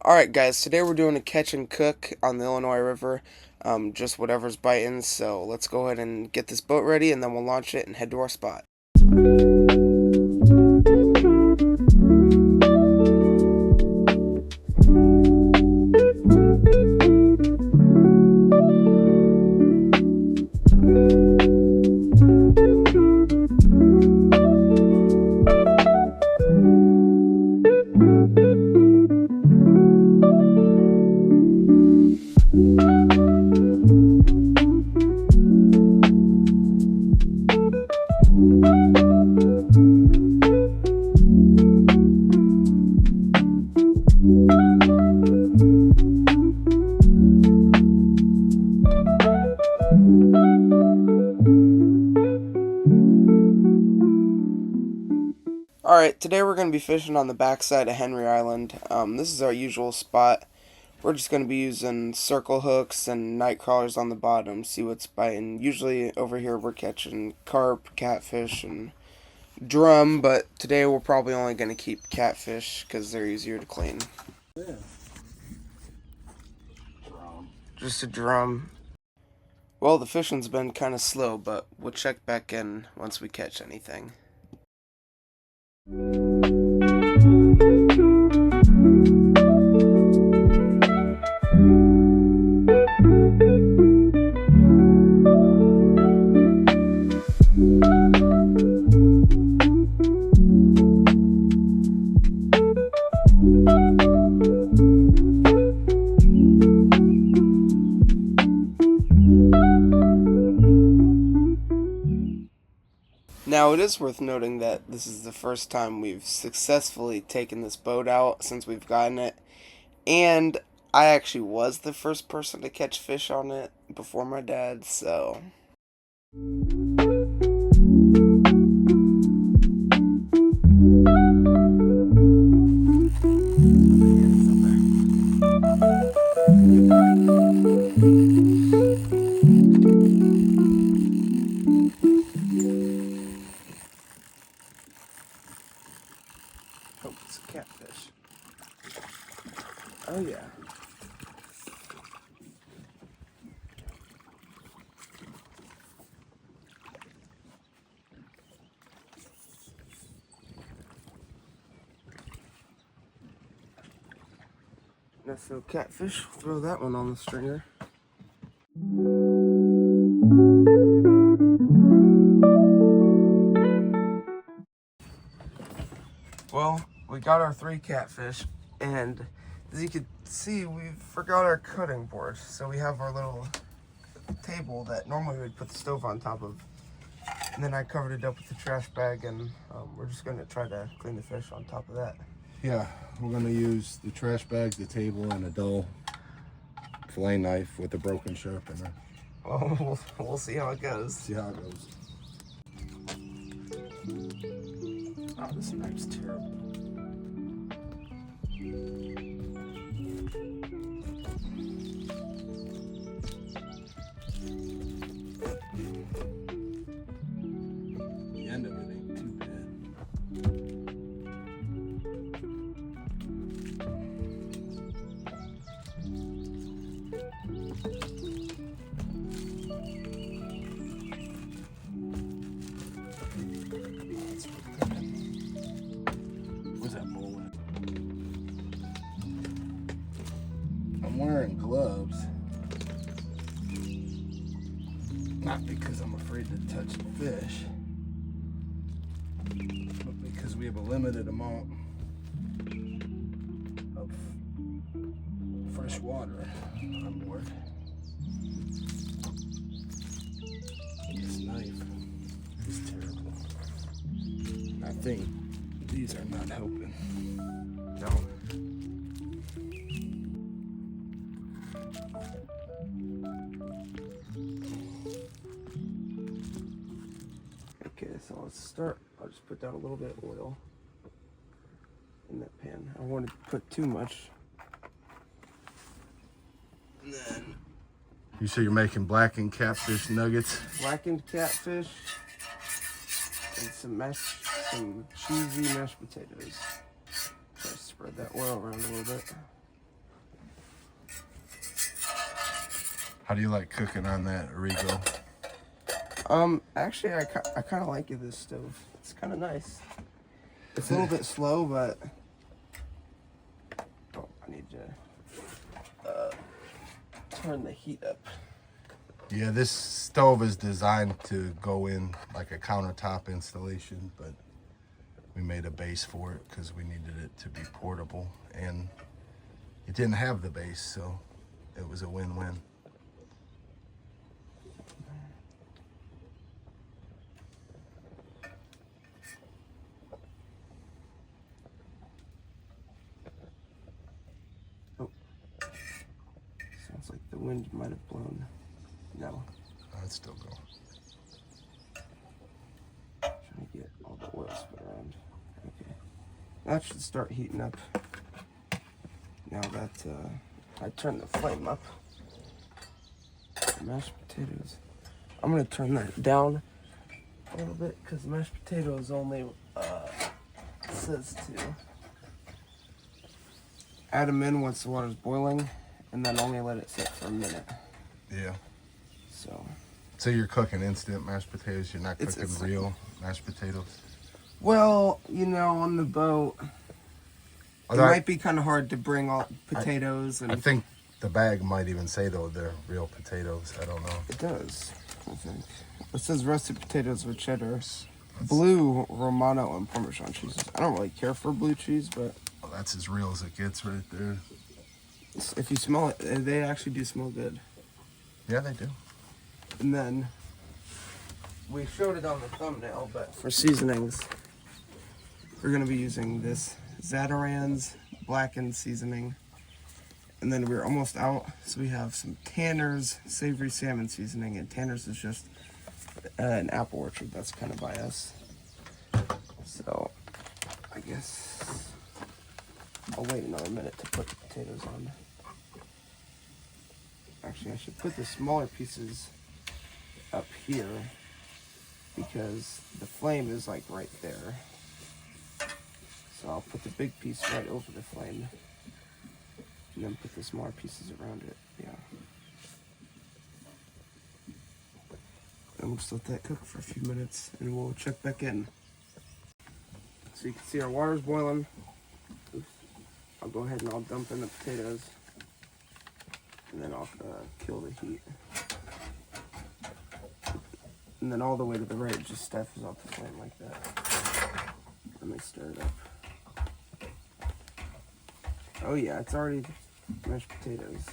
Alright guys, today we're doing a catch and cook on the Illinois River, just whatever's biting, so let's go ahead and get this boat ready and then we'll launch it and head to our spot. Alright, today we're going to be fishing on the backside of Henry Island. This is our usual spot. We're just going to be using circle hooks and night crawlers on the bottom, see what's biting. Usually over here we're catching carp, catfish, and drum, but today we're probably only going to keep catfish because they're easier to clean. Yeah. Just a drum. Well, the fishing's been kind of slow, but we'll check back in once we catch anything. Now, it is worth noting that this is the first time we've successfully taken this boat out since we've gotten it, and I actually was the first person to catch fish on it before my dad, so... Hope it's a catfish. Oh yeah. That's no catfish. Throw that one on the stringer. Well, we got our 3 catfish, and as you can see, we forgot our cutting board. So we have our little table that normally we'd put the stove on top of. And then I covered it up with the trash bag, and we're just going to try to clean the fish on top of that. Yeah, we're going to use the trash bag, the table, and a dull fillet knife with a broken sharpener. Well, we'll see how it goes. See how it goes. Oh, this knife's terrible. The end of it ain't too bad. Where's that bowl at? I'm wearing gloves. Not because I'm afraid to touch the fish, but because we have a limited amount of fresh water on board. And this knife is terrible. I think these are not helping. No. Okay, so let's start. I'll just put down a little bit of oil in that pan. I don't want to put too much. And then You say you're making blackened catfish nuggets? blackened catfish and some cheesy mashed potatoes. Try to spread that oil around a little bit. How do you like cooking on that Origo? Actually, I kind of like it, this stove. It's kind of nice. It's a little bit slow, but... Oh, I need to turn the heat up. Yeah, this stove is designed to go in like a countertop installation, but we made a base for it because we needed it to be portable, and it didn't have the base, so it was a win-win. Oh, sounds like the wind might have blown. No. It's still going. Trying to get all the oil spit around. Okay. That should start heating up. Now that I turned the flame up. Mashed potatoes. I'm gonna turn that down a little bit because mashed potatoes only says to add them in once the water's boiling, and then only let it sit for a minute. Yeah. So you're cooking instant mashed potatoes. You're not It's cooking instant. real mashed potatoes. well, you know, on the boat, it Although might be kind of hard to bring all potatoes I and. think the bag might even say though they're real potatoes. I don't know. It does, I think. It says roasted potatoes with cheddar, blue Romano and Parmesan cheeses. I don't really care for blue cheese, but Well, that's as real as it gets right there. if you smell it, they actually do smell good. Yeah, they do. And then we showed it on the thumbnail, but for seasonings, we're gonna be using this Zatarain's Blackened seasoning. And then we're almost out, so we have some Tanner's savory salmon seasoning, and Tanner's is just an apple orchard that's kind of by us. So I guess I'll wait another minute to put the potatoes on. Actually, I should put the smaller pieces up here because the flame is like right there. So I'll put the big piece right over the flame and then put the smaller pieces around it. Yeah. And we'll just let that cook for a few minutes and we'll check back in. So you can see our water's boiling. Oops. I'll go ahead and I'll dump in the potatoes and then I'll kill the heat. And then all the way to the right, just stifles off the flame like that. Let me stir it up. Oh yeah, it's already mashed potatoes.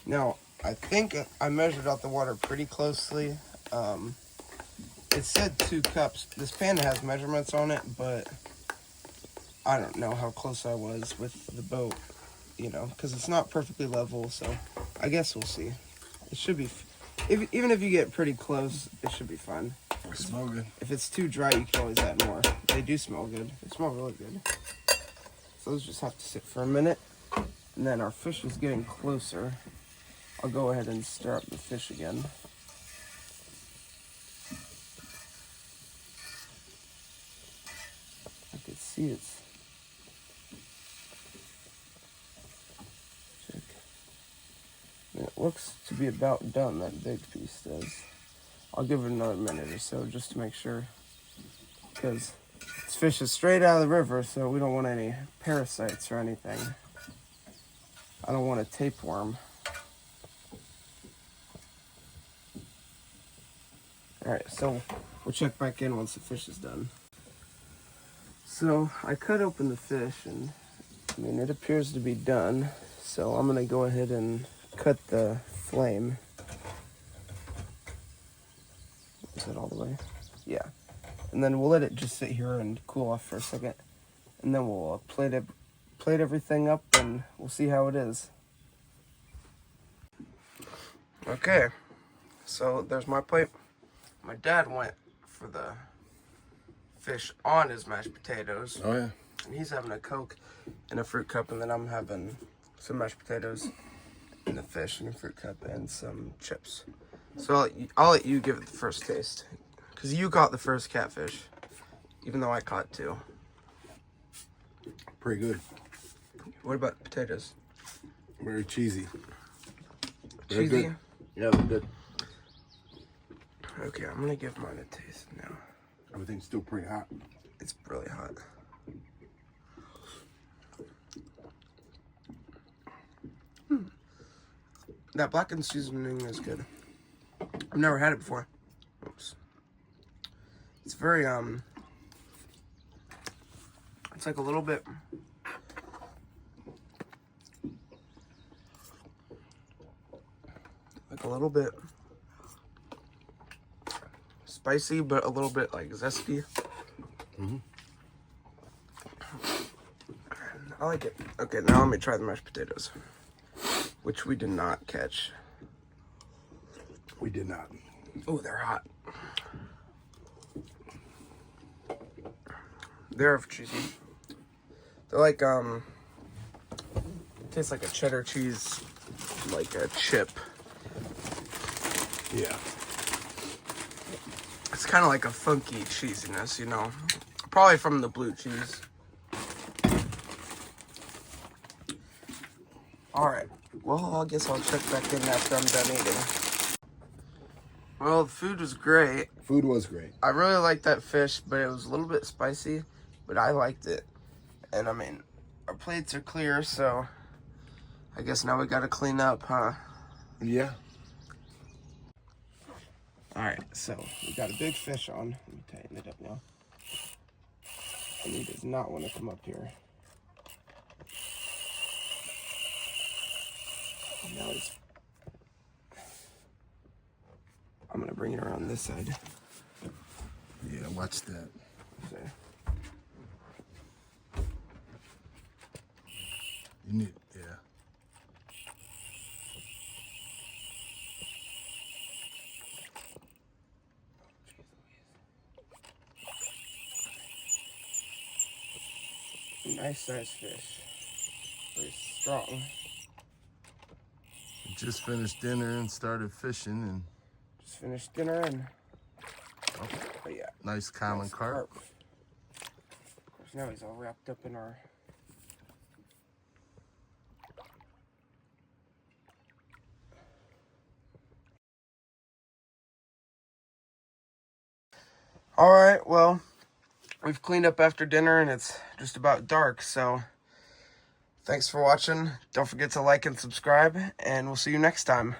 Now, I think I measured out the water pretty closely. It said 2 cups. This pan has measurements on it, but I don't know how close I was with the boat, you know, because it's not perfectly level, so I guess we'll see. It should be, even if you get pretty close, it should be fine. They smell good. If it's too dry, you can always add more. They do smell good. They smell really good. So those just have to sit for a minute. And then our fish is getting closer. I'll go ahead and stir up the fish again. I can see it's... Check. And it looks to be about done, that big piece does. I'll give it another minute or so just to make sure. Because this fish is straight out of the river, so we don't want any parasites or anything. I don't want a tapeworm. Alright, so we'll check back in once the fish is done. So I cut open the fish and I mean it appears to be done. So I'm gonna go ahead and cut the flame. Is that all the way? Yeah. And then we'll let it just sit here and cool off for a second. And then we'll plate everything up and we'll see how it is. Okay, so there's my plate. My dad went for the fish on his mashed potatoes. Oh yeah. And he's having a Coke and a fruit cup, and then I'm having some mashed potatoes and the fish and a fruit cup and some chips. So I'll let you give it the first taste. Because you caught the first catfish, even though I caught 2. Pretty good. What about potatoes? Very cheesy. They're cheesy. good. Yeah, they're good. Okay, I'm gonna give mine a taste now. Everything's still pretty hot. It's really hot. That blackened seasoning is good. I've never had it before. Oops. It's very it's like a little bit spicy, but a little bit like zesty. I like it. Okay, now let me try the mashed potatoes, which we did not catch. We did not. Oh, they're hot. They're cheesy. They're like tastes like a cheddar cheese, like a chip. Yeah. It's kind of like a funky cheesiness, you know. Probably from the blue cheese. Alright. Well, I guess I'll check back in after I'm done eating. Well, the food was great. Food was great. I really liked that fish, but it was a little bit spicy, but I liked it. And I mean, our plates are clear, so I guess now we gotta clean up, huh? Yeah. Alright, so we got a big fish on. Let me tighten it up now. And he does not want to come up here. And now he's... I'm gonna bring it around this side. Yeah, watch that. So, You need, yeah. nice size fish. Very strong. We just finished dinner and started fishing, and Just finished dinner and... But yeah. nice common carp. Of course, now he's all wrapped up in our... Alright, well, we've cleaned up after dinner and it's just about dark, so thanks for watching. Don't forget to like and subscribe, and we'll see you next time.